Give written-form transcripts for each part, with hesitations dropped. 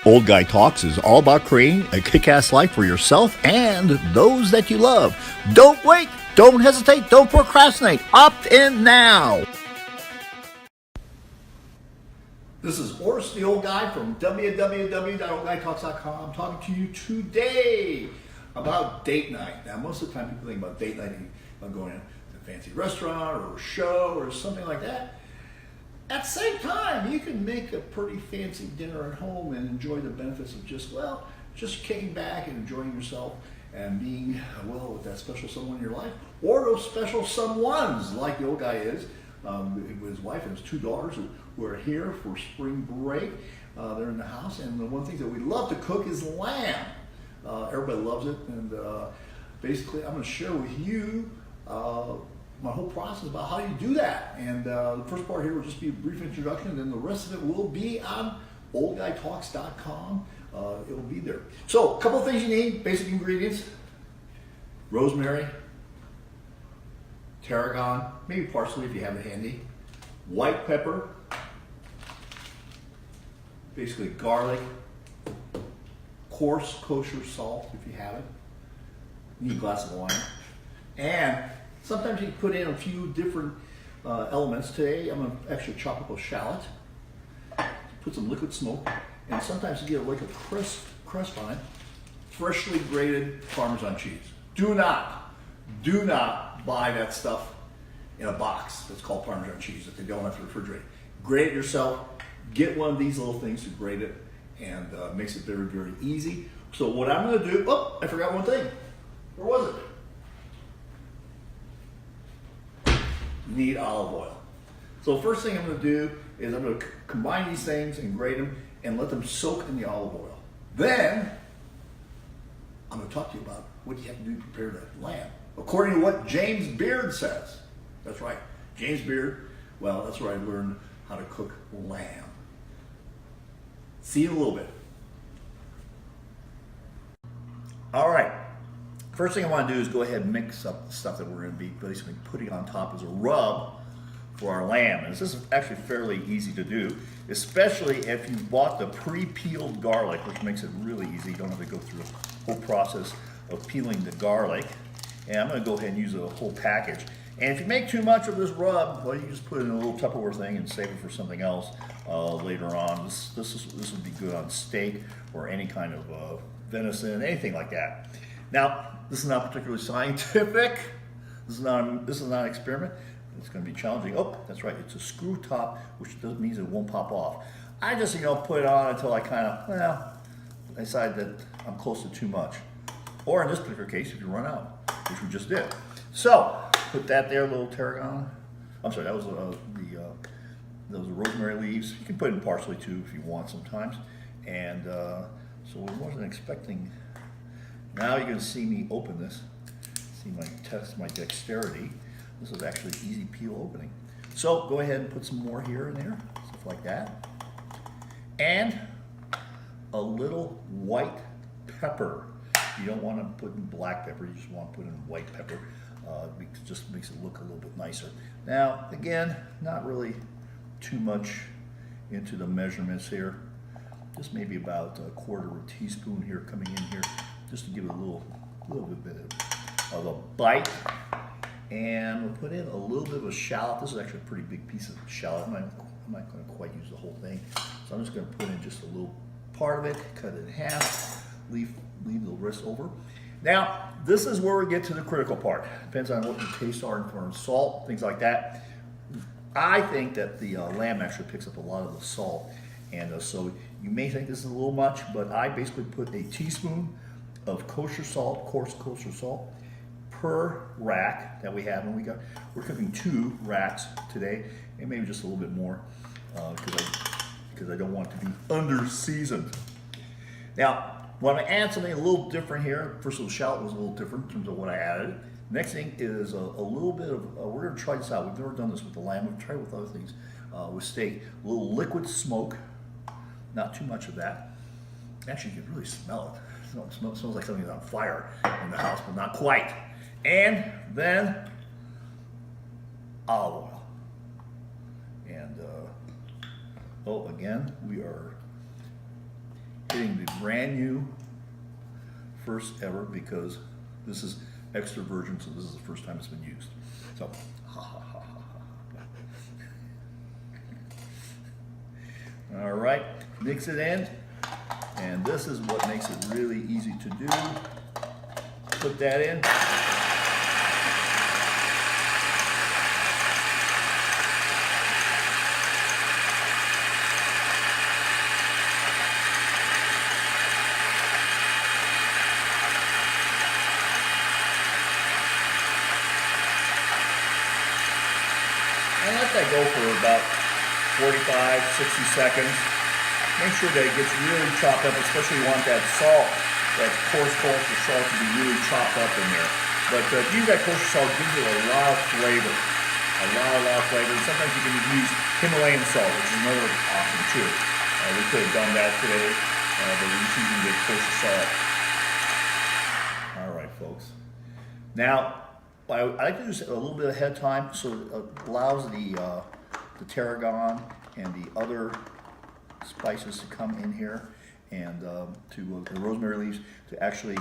Old Guy Talks is all about creating a kick-ass life for yourself and those that you love. Don't wait, don't hesitate, don't procrastinate. Opt in now. This is Horace, the Old Guy from www.oldguytalks.com, talking to you today about date night. Now, most of the time people think about date night about going to a fancy restaurant or a show or something like that. At the same time, you can make a pretty fancy dinner at home and enjoy the benefits of just kicking back and enjoying yourself and being, with that special someone in your life, or those special someones like the old guy is, with his wife and his two daughters who are here for spring break. They're in the house, and the one thing that we love to cook is lamb. Everybody loves it, and basically I'm going to share with you my whole process about how you do that. And the first part here will just be a brief introduction, and then the rest of it will be on oldguytalks.com. It will be there. So, a couple of things you need, basic ingredients: rosemary, tarragon, maybe parsley if you have it handy, white pepper, basically garlic, coarse kosher salt if you have it. You need a glass of wine. And sometimes you can put in a few different elements. Today I'm going to actually chop up a shallot, put some liquid smoke, and sometimes you get like a crust on it, freshly grated Parmesan cheese. Do not buy that stuff in a box that's called Parmesan cheese that they don't have to refrigerate. Grate it yourself. Get one of these little things to grate it, and makes it very, very easy. So what I'm going to do, I forgot one thing. Where was it? You need olive oil. So the first thing I'm going to do is I'm going to combine these things and grate them and let them soak in the olive oil. Then I'm going to talk to you about what you have to do to prepare that lamb, according to what James Beard says. That's right, James Beard. Well, that's where I learned how to cook lamb. See you in a little bit. All right. First thing I want to do is go ahead and mix up the stuff that we're going to be basically putting on top as a rub for our lamb. And this is actually fairly easy to do, especially if you bought the pre-peeled garlic, which makes it really easy. You don't have to go through the whole process of peeling the garlic. And I'm going to go ahead and use a whole package. And if you make too much of this rub, well, you just put it in a little Tupperware thing and save it for something else later on. This would be good on steak or any kind of venison, anything like that. Now, this is not particularly scientific. This is not an experiment. It's going to be challenging. Oh, that's right. It's a screw top, which means it won't pop off. I just, put it on until I kind of, decide that I'm close to too much. Or in this particular case, if you run out, which we just did. So, put that there, a little tarragon. I'm sorry, that was those rosemary leaves. You can put in parsley too if you want sometimes. And so we wasn't expecting. Now you're going to see me open this. See test my dexterity. This is actually easy peel opening. So go ahead and put some more here and there, stuff like that. And a little white pepper. You don't want to put in black pepper, you just want to put in white pepper. It just makes it look a little bit nicer. Now, again, not really too much into the measurements here. Just maybe about a quarter of a teaspoon here coming in here, just to give it a little bit of a bite. And we'll put in a little bit of a shallot. This is actually a pretty big piece of shallot. I'm not going to quite use the whole thing. So I'm just going to put in just a little part of it, cut it in half, leave the rest over. Now, this is where we get to the critical part. Depends on what your tastes are in terms of salt, things like that. I think that the lamb actually picks up a lot of the salt. And so you may think this is a little much, but I basically put a teaspoon of kosher salt, coarse kosher salt, per rack that we have. And we're cooking 2 racks today, and maybe just a little bit more because I don't want it to be under seasoned. Now, when I add something a little different here, first of all, the shallot was a little different in terms of what I added. Next thing is a little bit of, we're going to try this out. We've never done this with the lamb. We've tried it with other things, with steak. A little liquid smoke, not too much of that. Actually, you can really smell it. It smells like something's on fire in the house, but not quite. And then olive oil. And, again, we are getting the brand new first ever because this is extra virgin, so this is the first time it's been used. So, ha ha ha ha ha. All right, mix it in, and this is what makes it really easy to do. Put that in. And let that go for about 45, 60 seconds. Make sure that it gets really chopped up, especially you want that salt, that coarse kosher salt to be really chopped up in there. But use that kosher salt, gives it a lot of flavor. A lot of flavor. And sometimes you can use Himalayan salt, which is another option too. We could have done that today, but we're just using the kosher salt. All right, folks. Now, I like to do this a little bit ahead of time so it allows the tarragon and the other spices to come in here and the rosemary leaves to actually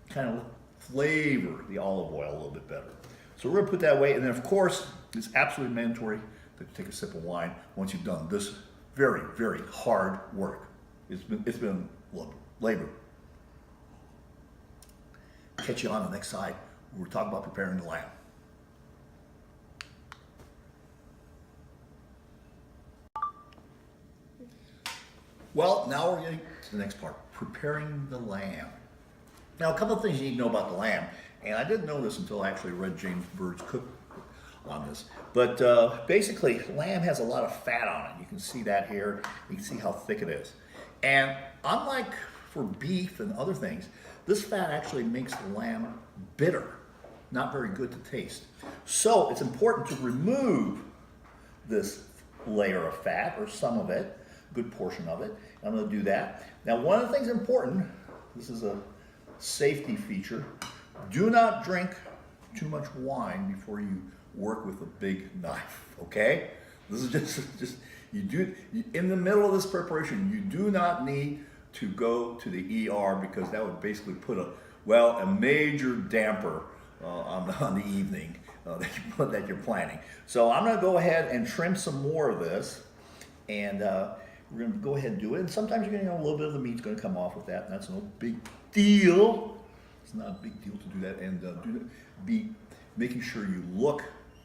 kind of flavor the olive oil a little bit better. So we're going to put that away, and then of course it's absolutely mandatory to take a sip of wine once you've done this very, very hard work. It's been labor. Catch you on the next side. We're talking about preparing the lamb. Well, now we're getting to the next part, preparing the lamb. Now, a couple of things you need to know about the lamb, and I didn't know this until I actually read James Bird's cookbook on this. But basically, lamb has a lot of fat on it. You can see that here. You can see how thick it is. And unlike for beef and other things, this fat actually makes the lamb bitter. Not very good to taste. So it's important to remove this layer of fat, or some of it, a good portion of it. I'm going to do that. Now, one of the things important, this is a safety feature, do not drink too much wine before you work with a big knife, okay? This is just in the middle of this preparation, you do not need to go to the ER because that would basically put a major damper on the evening that you're planning. So I'm going to go ahead and trim some more of this, and we're going to go ahead and do it. And sometimes you're going to a little bit of the meat's going to come off with that, and that's no big deal. It's not a big deal to do that, and be making sure you look.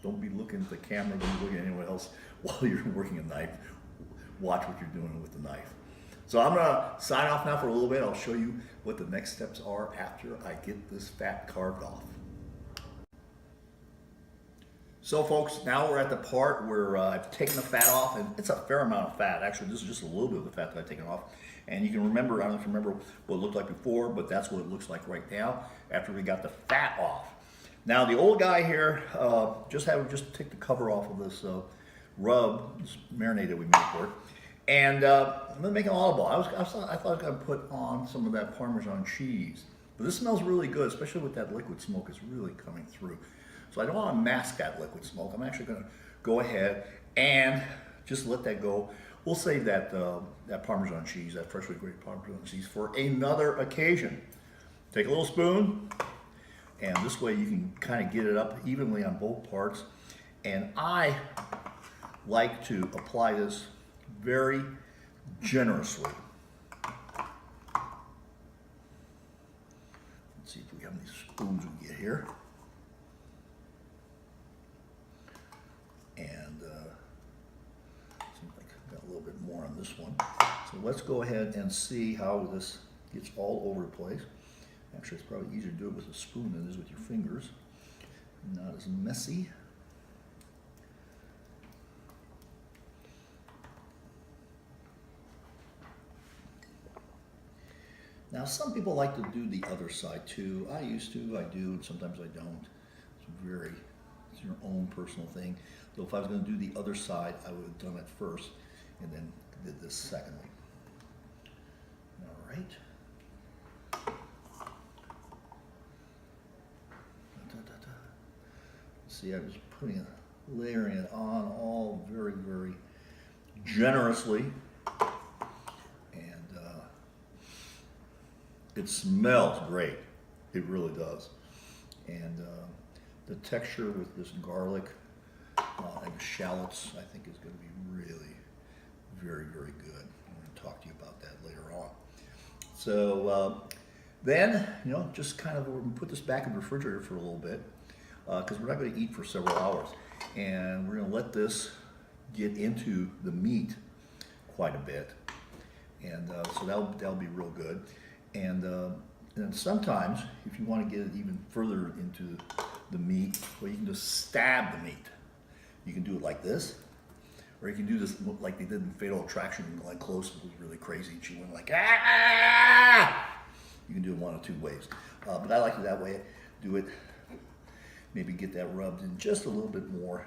Don't be looking at the camera. Don't be looking at anyone else while you're working a knife. Watch what you're doing with the knife. So I'm going to sign off now for a little bit. I'll show you what the next steps are after I get this fat carved off. So folks, now we're at the part where I've taken the fat off, and it's a fair amount of fat. Actually, this is just a little bit of the fat that I've taken off. And you can remember, I don't know if you remember what it looked like before, but that's what it looks like right now after we got the fat off. Now the old guy here, just take the cover off of this rub, this marinade that we made for it. And I'm gonna make an olive oil. I thought I was gonna put on some of that Parmesan cheese. But this smells really good, especially with that liquid smoke. It's really coming through. So I don't want to mask that liquid smoke. I'm actually going to go ahead and just let that go. We'll save that Parmesan cheese, that freshly grated Parmesan cheese, for another occasion. Take a little spoon, and this way you can kind of get it up evenly on both parts. And I like to apply this very generously. Let's see if we have any spoons we can get here. And seems like I've got a little bit more on this one. So let's go ahead and see how this gets all over the place. Actually, it's probably easier to do it with a spoon than it is with your fingers. Not as messy. Now, some people like to do the other side too. I used to, I do, and sometimes I don't. It's your own personal thing. So if I was going to do the other side, I would have done it first and then did this secondly. All right. See, I was layering it on all very, very generously. And It smells great. It really does. And the texture with this garlic and shallots, I think, is going to be really very, very good. I'm going to talk to you about that later on. So then, just kind of, we're going to put this back in the refrigerator for a little bit because we're not going to eat for several hours. And we're going to let this get into the meat quite a bit. And so that'll be real good. And sometimes, if you want to get it even further into the meat, well, you can just stab the meat. You can do it like this, or you can do this like they did in Fatal Attraction. Glenn Close was really crazy. She went like, ah! You can do it one of two ways. But I like it that way. Do it, maybe get that rubbed in just a little bit more.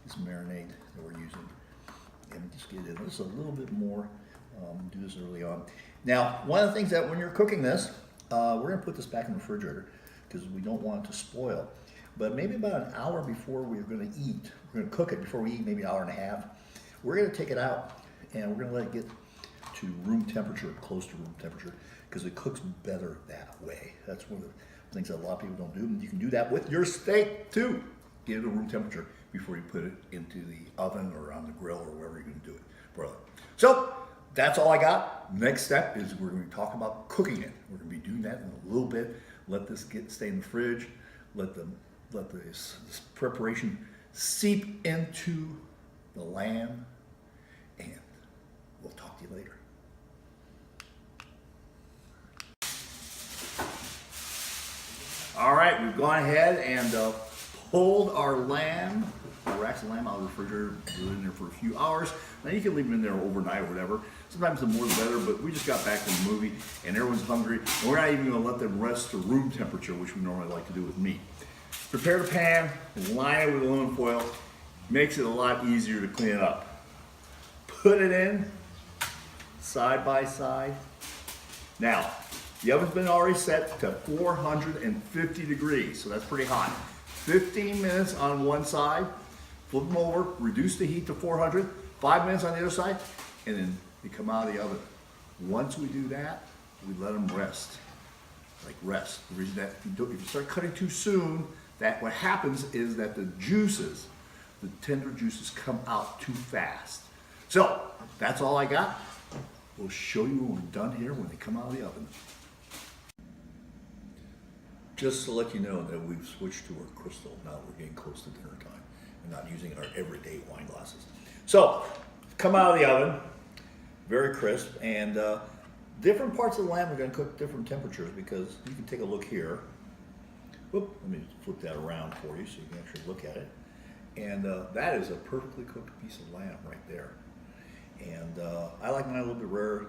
This marinade that we're using. And just get it in just a little bit more. Do this early on. Now, one of the things that when you're cooking this, we're going to put this back in the refrigerator because we don't want it to spoil. But maybe about an hour before we're going to eat, we're going to cook it before we eat, maybe an hour and a half. We're going to take it out and we're going to let it get to room temperature, close to room temperature, because it cooks better that way. That's one of the things that a lot of people don't do. And you can do that with your steak too. Get it to room temperature before you put it into the oven or on the grill or wherever you're going to do it. Broil it. So that's all I got. Next step is we're going to talk about cooking it. We're going to be doing that in a little bit. Let this stay in the fridge. Let this preparation seep into the lamb, and we'll talk to you later. All right, we've gone ahead and pulled our lamb, our racks of lamb out of the refrigerator, put it in there for a few hours. Now you can leave it in there overnight or whatever. Sometimes the more the better, but we just got back from the movie and everyone's hungry, and we're not even going to let them rest to room temperature, which we normally like to do with meat. Prepare the pan, line it with aluminum foil, makes it a lot easier to clean it up. Put it in side by side. Now, the oven's been already set to 450 degrees, so that's pretty hot. 15 minutes on one side, flip them over, reduce the heat to 400, 5 minutes on the other side, and then they come out of the oven. Once we do that, we let them rest, like rest. The reason that if you start cutting too soon, that what happens is that the juices, the tender juices come out too fast. So that's all I got. We'll show you when we're done here when they come out of the oven. Just to let you know that we've switched to our crystal. Now we're getting close to dinner time and not using our everyday wine glasses. So, come out of the oven, very crisp, and different parts of the lamb are going to cook different temperatures because you can take a look here. Whoop, let me flip that around for you so you can actually look at it. And that is a perfectly cooked piece of lamb right there. And I like mine a little bit rarer.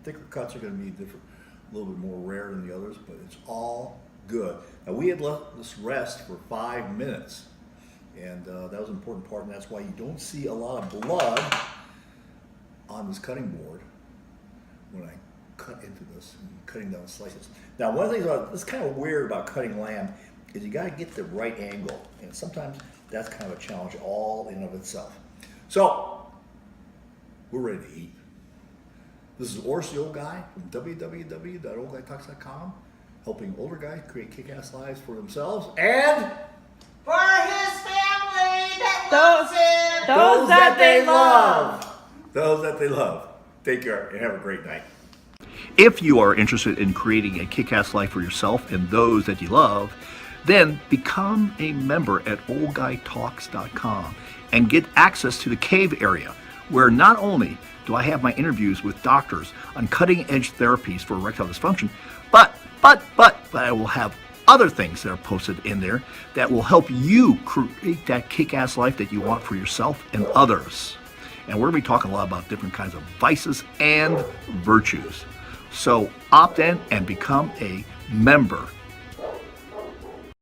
Thicker cuts are going to be different, a little bit more rare than the others, but it's all good. Now we had let this rest for 5 minutes, and that was an important part, and that's why you don't see a lot of blood on this cutting board when I cut into this and cutting down slices. Now one of the things that's kind of weird about cutting lamb is you got to get the right angle, and sometimes that's kind of a challenge all in and of itself. So we're ready to eat. This is Oris, the Old Guy, from www.oldguytalks.com, helping older guys create kick-ass lives for themselves and for his family that loves him. Those that they love. Those that they love. Take care and have a great night. If you are interested in creating a kick-ass life for yourself and those that you love, then become a member at oldguytalks.com and get access to the cave area, where not only do I have my interviews with doctors on cutting-edge therapies for erectile dysfunction, but I will have other things that are posted in there that will help you create that kick-ass life that you want for yourself and others. And we're going to be talking a lot about different kinds of vices and virtues. So opt in and become a member